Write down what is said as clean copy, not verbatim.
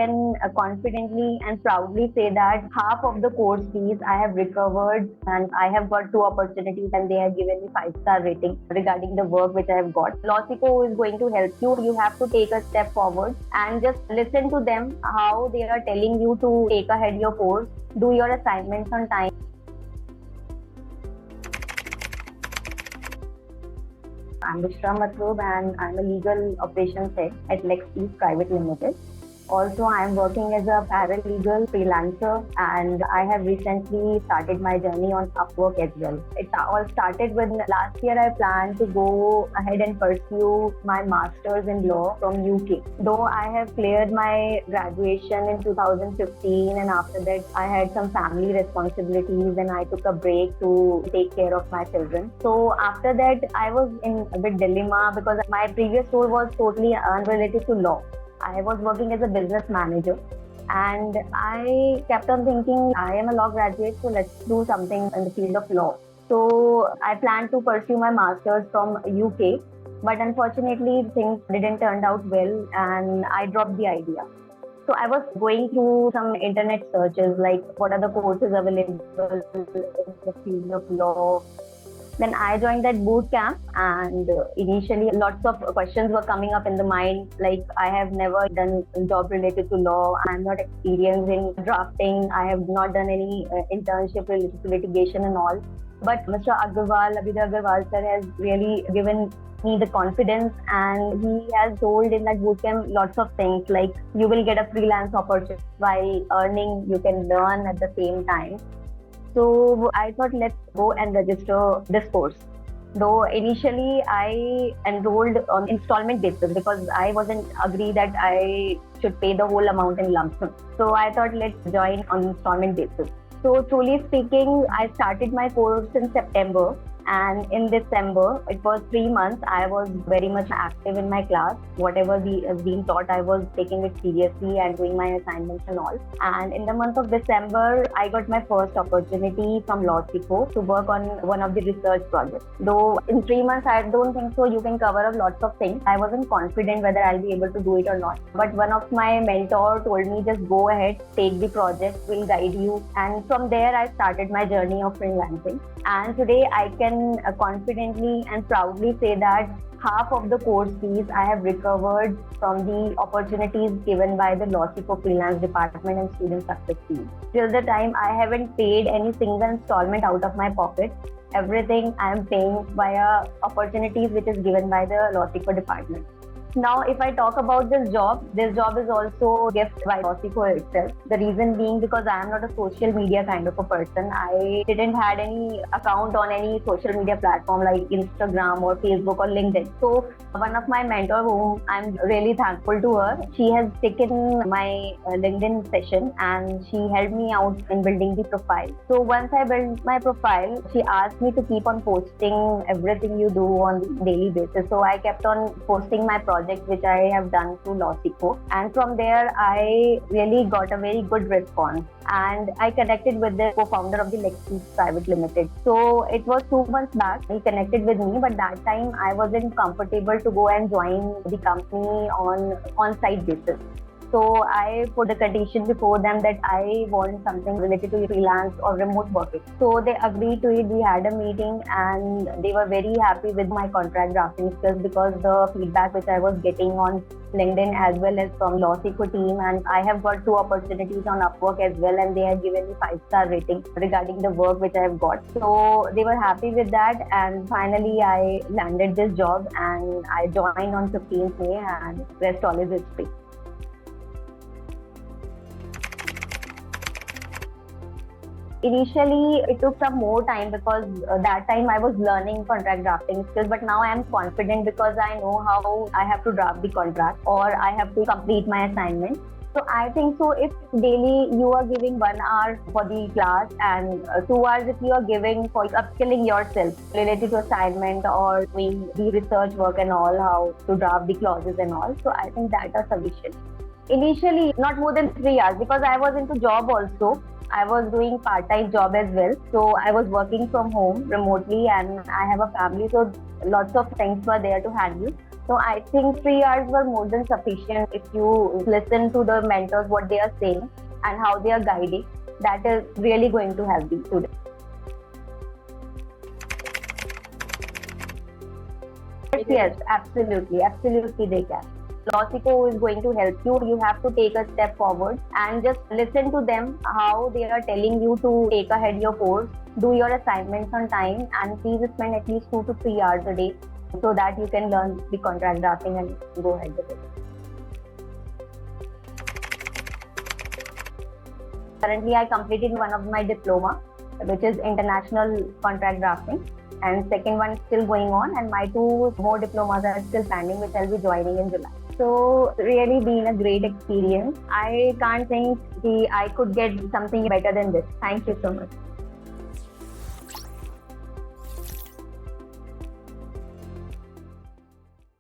can confidently and proudly say that half of the course fees I have recovered, and I have got two opportunities and they have given me 5-star rating regarding the work which I have got. Lawsico is going to help you. You have to take a step forward and just listen to them, how they are telling you to take ahead your course, do your assignments on time. I'm Bushra Matlub and I'm a legal operations head at LexEase Private Limited. Also, I am working as a paralegal freelancer and I have recently started my journey on Upwork as well. It all started when last year I planned to go ahead and pursue my master's in law from UK. Though I have cleared my graduation in 2015 and after that I had some family responsibilities and I took a break to take care of my children. So after that I was in a bit dilemma because my previous role was totally unrelated to law. I was working as a business manager and I kept on thinking I am a law graduate, so let's do something in the field of law. So I planned to pursue my master's from UK, but unfortunately things didn't turn out well and I dropped the idea. So I was going through some internet searches like what are the courses available in the field of law. Then I joined that boot camp and initially lots of questions were coming up in the mind like I have never done a job related to law, I'm not experienced in drafting, I have not done any internship related to litigation and all. But Mr. Agarwal, Abhida Agarwal sir has really given me the confidence and he has told in that bootcamp lots of things like you will get a freelance opportunity while earning, you can learn at the same time. So I thought let's go and register this course. Though initially I enrolled on installment basis because I wasn't agree that I should pay the whole amount in lump sum. So I thought let's join on installment basis. So truly speaking, I started my course in September. And in December, it was 3 months, I was very much active in my class. Whatever was being taught, I was taking it seriously and doing my assignments and all. And in the month of December, I got my first opportunity from Lawsico to work on one of the research projects. Though in 3 months, I don't think so you can cover up lots of things. I wasn't confident whether I'll be able to do it or not. But one of my mentor told me just go ahead, take the project, we'll guide you. And from there, I started my journey of freelancing. And today I can confidently and proudly say that half of the course fees I have recovered from the opportunities given by the Lawsico Freelance Department and Student Success Team. Till the time I haven't paid any single installment out of my pocket. Everything I am paying via opportunities which is given by the Lawsico Department. Now, if I talk about this job is also a gift by Lawsico itself. The reason being because I am not a social media kind of a person. I didn't had any account on any social media platform like Instagram or Facebook or LinkedIn. So one of my mentors whom I'm really thankful to her, she has taken my LinkedIn session and she helped me out in building the profile. So once I built my profile, she asked me to keep on posting everything you do on daily basis. So I kept on posting my project which I have done through Lawsico, and from there I really got a very good response and I connected with the co-founder of the LexEase Private Limited. So it was 2 months back, he connected with me, but that time I wasn't comfortable to go and join the company on site basis. So I put a condition before them that I want something related to freelance or remote working. So they agreed to it. We had a meeting and they were very happy with my contract drafting skills because the feedback which I was getting on LinkedIn as well as from Lawsico team, and I have got 2 opportunities on Upwork as well and they have given me 5-star rating regarding the work which I have got. So they were happy with that and finally I landed this job and I joined on 15th May and rest all is history. Initially, it took some more time because that time I was learning contract drafting skills, but now I am confident because I know how I have to draft the contract or I have to complete my assignment. So I think so if daily you are giving 1 hour for the class and 2 hours if you are giving for upskilling yourself related to assignment or doing the research work and all, how to draft the clauses and all. So I think that are sufficient. Initially, not more than 3 hours because I was into job also. I was doing part-time job as well. So I was working from home remotely and I have a family. So lots of things were there to handle. So I think 3 hours were more than sufficient if you listen to the mentors, what they are saying and how they are guiding. That is really going to help the students. Yes, absolutely, absolutely they can. Losico is going to help you. You have to take a step forward and just listen to them, how they are telling you to take ahead your course, do your assignments on time, and please spend at least 2 to 3 hours a day so that you can learn the contract drafting and go ahead with it. Currently, I completed one of my diploma, which is international contract drafting, and second one is still going on, and my 2 more diplomas are still pending, which I'll be joining in July. So really been a great experience. I can't think I could get something better than this. Thank you so much.